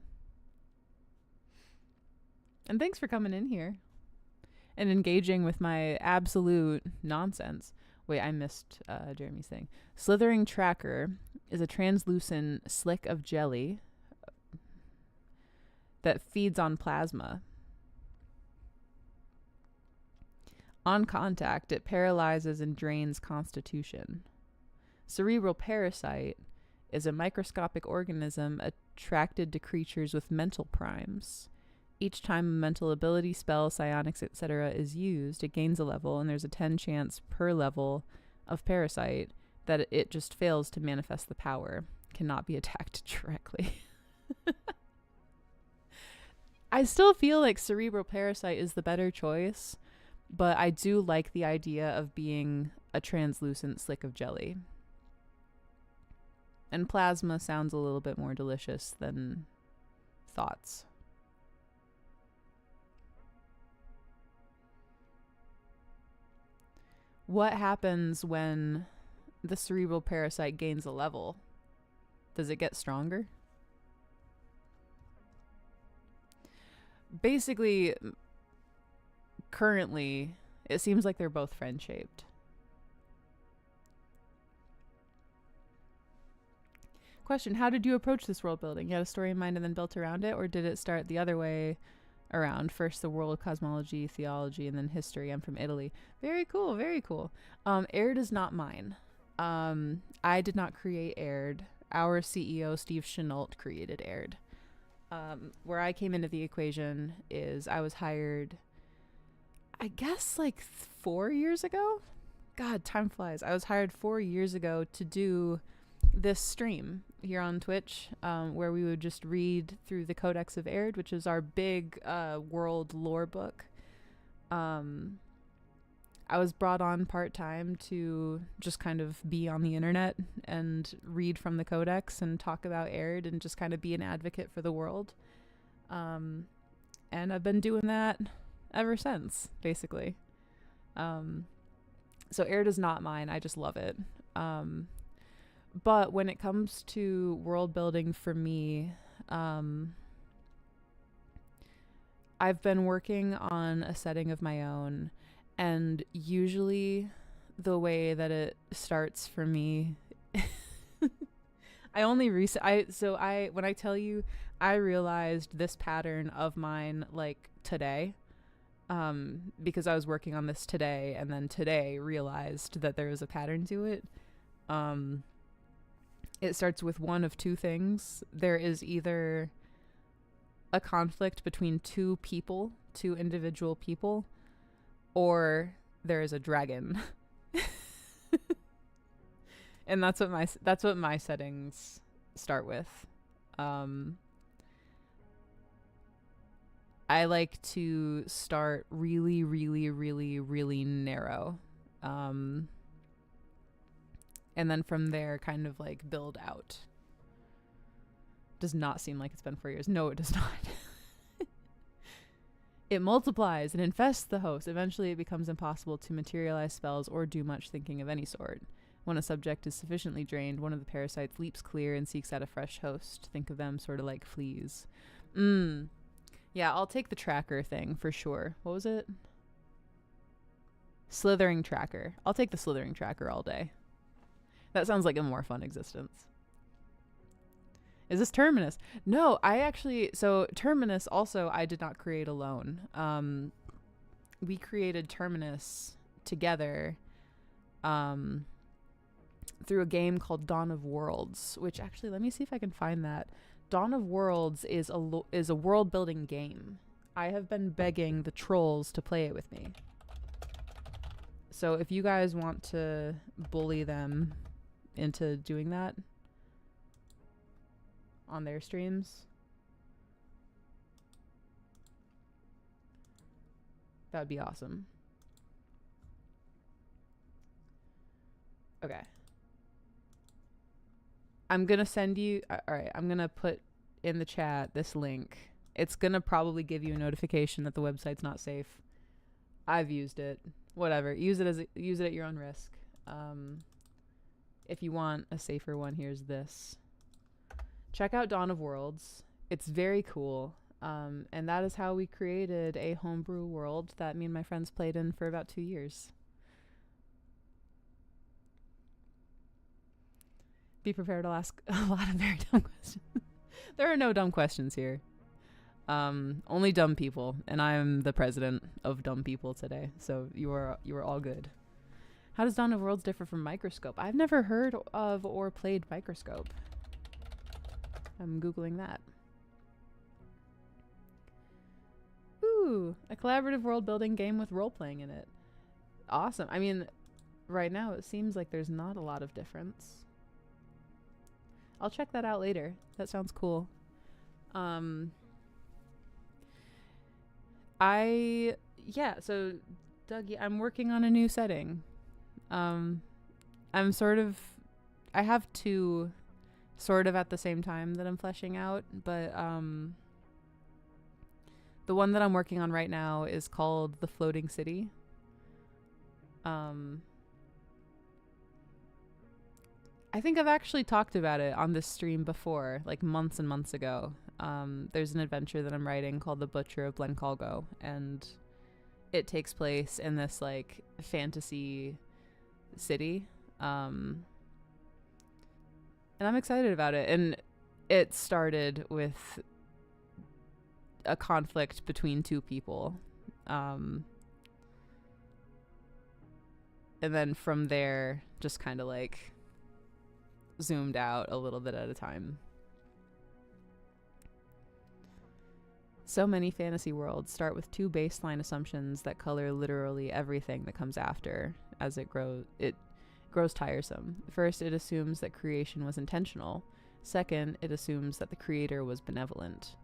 And thanks for coming in here and engaging with my absolute nonsense. Wait, I missed Jeremy's thing. Slithering Tracker is a translucent slick of jelly that feeds on plasma. On contact, it paralyzes and drains constitution. Cerebral Parasite is a microscopic organism attracted to creatures with mental primes. Each time a mental ability, spell, psionics, etc. is used, it gains a level, and there's a 10 chance per level of Parasite that it just fails to manifest the power. Cannot be attacked directly. I still feel like Cerebral Parasite is the better choice, but I do like the idea of being a translucent slick of jelly. And plasma sounds a little bit more delicious than thoughts. What happens when the cerebral parasite gains a level? Does it get stronger? Basically, currently, it seems like they're both friend-shaped. Question, how did you approach this world building? You had a story in mind and then built around it, or did it start the other way around. First the world of cosmology, theology, and then history. I'm from Italy. Very cool, very cool. Aihrde is not mine. I did not create Aihrde. Our CEO, Steve Chenault, created Aihrde. Where I came into the equation is I was hired, I guess, like 4 years ago. God, time flies. I was hired 4 years ago to do this stream here on Twitch, where we would just read through the Codex of Aihrde, which is our big world lore book. I was brought on part-time to just kind of be on the internet and read from the Codex and talk about Aihrde and just kind of be an advocate for the world. And I've been doing that ever since, basically. So Aihrde is not mine. I just love it. But when it comes to world building for me, I've been working on a setting of my own, and usually the way that it starts for me, when I tell you, I realized this pattern of mine like today, because I was working on this today, and then today realized that there was a pattern to it. It starts with one of two things. There is either a conflict between two individual people, or there is a dragon. And that's what my settings start with. I like to start really, really, really, really narrow. And then from there kind of like build out. Does not seem like it's been 4 years. No, it does not. It multiplies and infests the host. Eventually it becomes impossible to materialize spells or do much thinking of any sort. When a subject is sufficiently drained, one of the parasites leaps clear and seeks out a fresh host. Think of them sort of like fleas. Yeah, I'll take the tracker thing for sure. What was it? Slithering tracker. I'll take the slithering tracker all day. That sounds like a more fun existence. Is this Terminus? No, so Terminus also I did not create alone. We created Terminus together through a game called Dawn of Worlds, which actually, let me see if I can find that. Dawn of Worlds is a world building game. I have been begging the trolls to play it with me. So if you guys want to bully them into doing that on their streams, that would be awesome. Okay. I'm going to send you... Alright, I'm going to put in the chat this link. It's going to probably give you a notification that the website's not safe. I've used it. Whatever. Use it at your own risk. If you want a safer one, here's this. Check out Dawn of Worlds. It's very cool. And that is how we created a homebrew world that me and my friends played in for about 2 years. Be prepared to ask a lot of very dumb questions. There are no dumb questions here. Only dumb people, and I'm the president of dumb people today. So you are all good. How does Dawn of Worlds differ from Microscope? I've never heard of or played Microscope. I'm Googling that. Ooh, a collaborative world building game with role playing in it. Awesome. I mean, right now it seems like there's not a lot of difference. I'll check that out later. That sounds cool. So Dougie, I'm working on a new setting. I have two sort of at the same time that I'm fleshing out, but the one that I'm working on right now is called The Floating City. I think I've actually talked about it on this stream before, like months and months ago. There's an adventure that I'm writing called The Butcher of Blencolgo, and it takes place in this like fantasy city. And I'm excited about it. And it started with a conflict between two people. And then from there, just kind of like zoomed out a little bit at a time. So many fantasy worlds start with two baseline assumptions that color literally everything that comes after. As it grows tiresome. First, it assumes that creation was intentional. Second, it assumes that the creator was benevolent.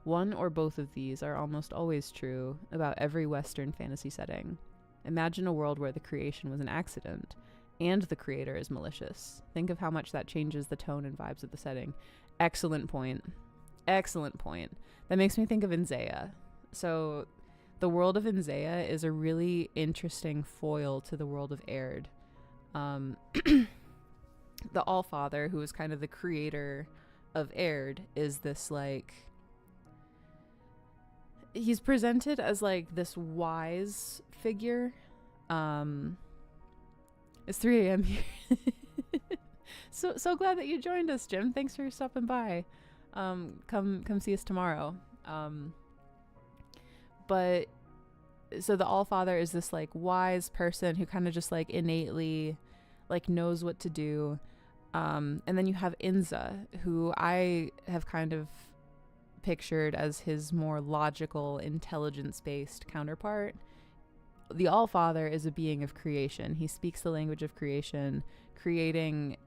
One or both of these are almost always true about every Western fantasy setting. Imagine a world where the creation was an accident and the creator is malicious. Think of how much that changes the tone and vibes of the setting. Excellent point. Excellent point. That makes me think of Inzea. So the world of Inzea is a really interesting foil to the world of Aihrde. The Allfather, who is kind of the creator of Aihrde, is this like... He's presented as like this wise figure. It's 3 a.m. here. So glad that you joined us, Jim. Thanks for stopping by. Come see us tomorrow. But so the Allfather is this like wise person who kind of just like innately like knows what to do. And then you have Inza, who I have kind of pictured as his more logical, intelligence-based counterpart. The Allfather is a being of creation. He speaks the language of creation. Creating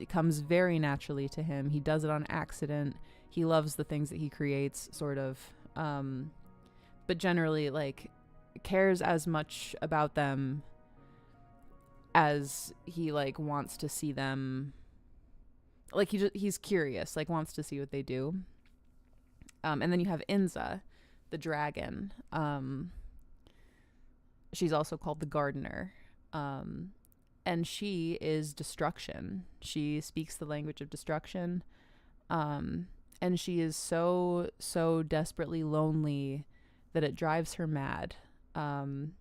comes very naturally to him. He does it on accident. He loves the things that he creates, sort of. But generally, like, cares as much about them as he, like, wants to see them. Like, he's curious, like, wants to see what they do. And then you have Inza, the dragon. She's also called the gardener. And she is destruction. She speaks the language of destruction. And she is so desperately lonely that it drives her mad. And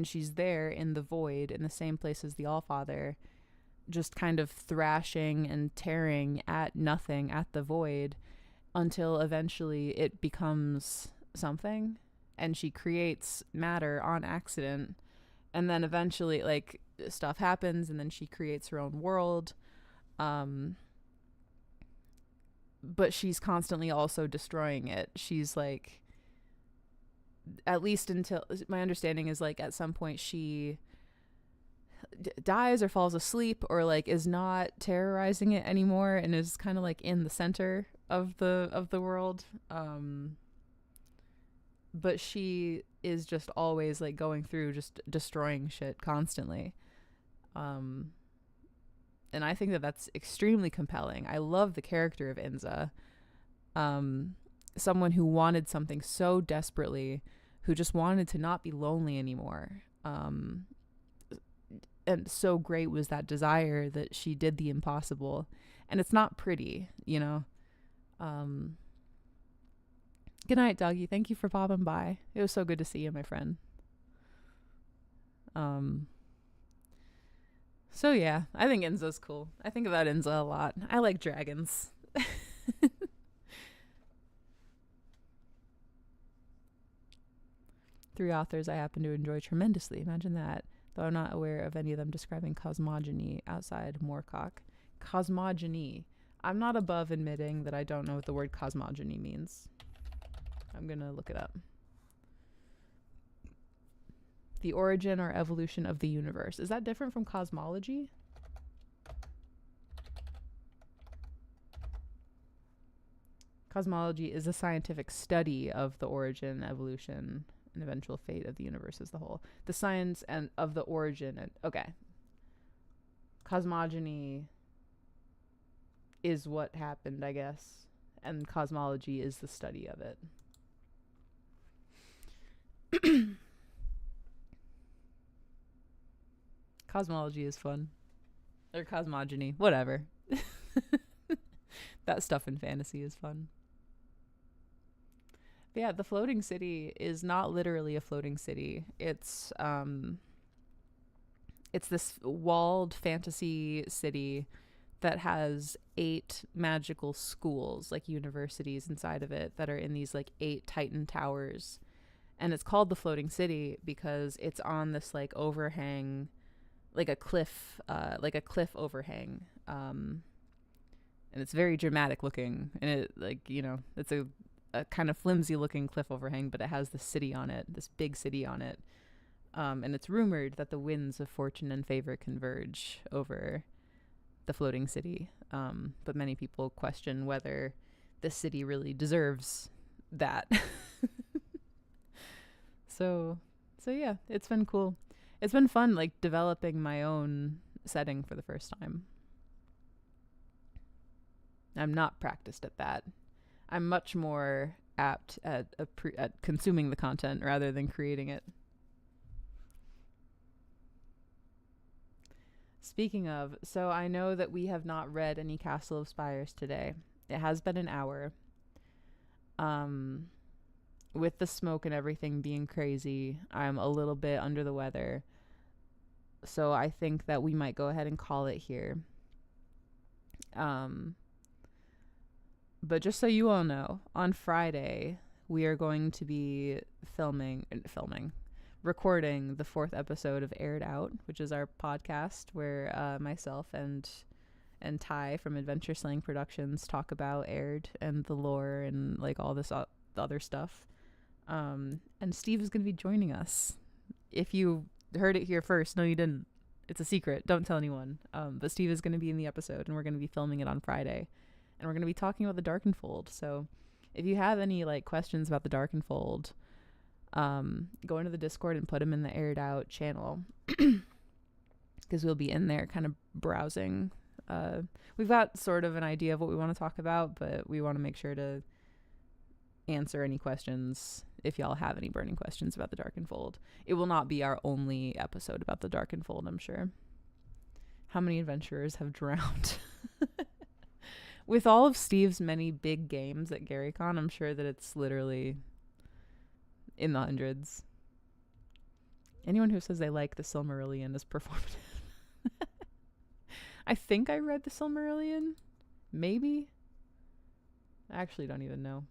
she's there in the void, in the same place as the Allfather, just kind of thrashing and tearing at nothing, at the void, until eventually it becomes something, and she creates matter on accident. And then eventually, like, stuff happens, and then she creates her own world. But she's constantly also destroying it. She's like, at least until my understanding is, like, at some point she dies or falls asleep, or like is not terrorizing it anymore, and is kind of like in the center of the world. But she is just always like going through, just destroying shit constantly. And I think that that's extremely compelling. I love the character of Inza. Someone who wanted something so desperately, who just wanted to not be lonely anymore. And so great was that desire that she did the impossible. And it's not pretty, you know. Good night, doggy. Thank you for popping by. It was so good to see you, my friend. So yeah, I think Inza's cool. I think about Inza a lot. I like dragons. 3 authors I happen to enjoy tremendously. Imagine that. Though I'm not aware of any of them describing cosmogony outside Moorcock. Cosmogony. I'm not above admitting that I don't know what the word cosmogony means. I'm going to look it up. The origin or evolution of the universe. Is that different from cosmology? Cosmology is a scientific study of the origin, evolution, and eventual fate of the universe as a whole. The science and of the origin. And, okay. Cosmogony is what happened, I guess. And cosmology is the study of it. Cosmology is fun. Or cosmogony. Whatever. That stuff in fantasy is fun. But yeah, the floating city is not literally a floating city. It's this walled fantasy city that has 8 magical schools, like universities inside of it, that are in these like 8 Titan towers. And it's called the Floating City because it's on this like overhang, like a cliff overhang. And it's very dramatic looking, and it, like, you know, it's a kind of flimsy looking cliff overhang, but it has this city on it, this big city on it. And it's rumored that the winds of fortune and favor converge over the floating city. But many people question whether this city really deserves that. So yeah, it's been cool. It's been fun, like, developing my own setting for the first time. I'm not practiced at that. I'm much more apt at consuming the content rather than creating it. Speaking of, so I know that we have not read any Castle of Spires today. It has been an hour. With the smoke and everything being crazy, I'm a little bit under the weather. So I think that we might go ahead and call it here. But just so you all know, on Friday, we are going to be recording the 4th episode of Aihrde, which is our podcast where myself and Ty from Adventure Slang Productions talk about Aihrde and the lore and like all this other stuff. And Steve is going to be joining us. If you heard it here first, no, you didn't. It's a secret. Don't tell anyone. But Steve is going to be in the episode, and we're going to be filming it on Friday. And we're going to be talking about the Darkenfold. So if you have any like questions about the Darkenfold, go into the Discord and put them in the Aired Out channel, because we'll be in there kind of browsing. We've got sort of an idea of what we want to talk about, but we want to make sure to answer any questions if y'all have any burning questions about the Darkenfold. It will not be our only episode about the Darkenfold, I'm sure. How many adventurers have drowned? With all of Steve's many big games at GaryCon, I'm sure that it's literally in the hundreds. Anyone who says they like the Silmarillion is performative. I think I read the Silmarillion. Maybe. I actually don't even know.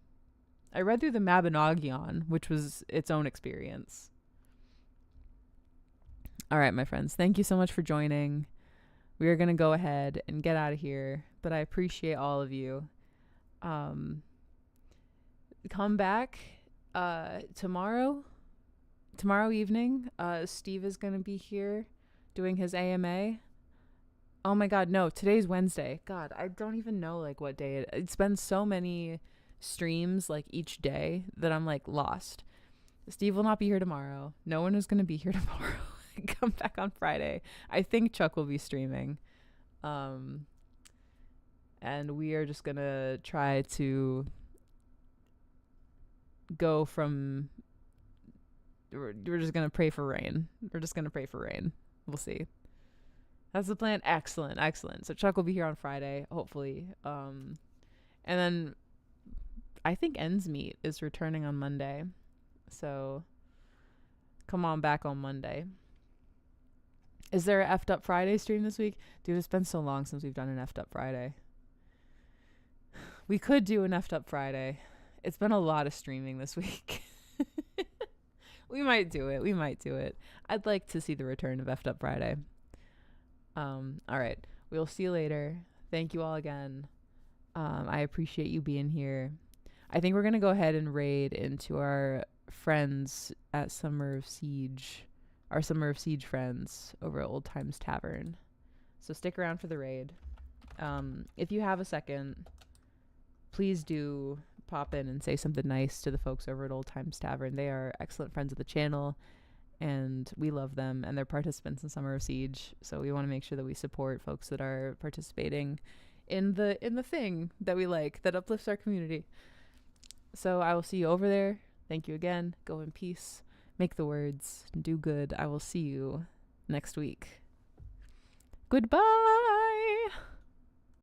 I read through the Mabinogion, which was its own experience. All right, my friends. Thank you so much for joining. We are going to go ahead and get out of here, but I appreciate all of you. Come back tomorrow evening. Steve is going to be here doing his AMA. Oh my God, no, today's Wednesday. God, I don't even know like what day it's been so many streams like each day that I'm like lost. Steve will not be here tomorrow. No one is going to be here tomorrow. Come back on Friday. I think Chuck will be streaming. And we are just going to try to go from, we're just going to pray for rain. We're just going to pray for rain. We'll see. That's the plan. Excellent. So Chuck will be here on Friday, hopefully. And then I think Ends Meet is returning on Monday. So come on back on Monday. Is there a F'd Up Friday stream this week? Dude, it's been so long since we've done an F'd Up Friday. We could do an F'd Up Friday. It's been a lot of streaming this week. We might do it. I'd like to see the return of F'd Up Friday. All right. We'll see you later. Thank you all again. I appreciate you being here. I think we're going to go ahead and raid into our friends at Summer of Siege. Our Summer of Siege friends over at Old Times Tavern. So stick around for the raid. If you have a second, please do pop in and say something nice to the folks over at Old Times Tavern. They are excellent friends of the channel, and we love them, and they're participants in Summer of Siege. So we want to make sure that we support folks that are participating in the thing that we like, that uplifts our community. So I will see you over there. Thank you again. Go in peace. Make the words. Do good. I will see you next week. Goodbye.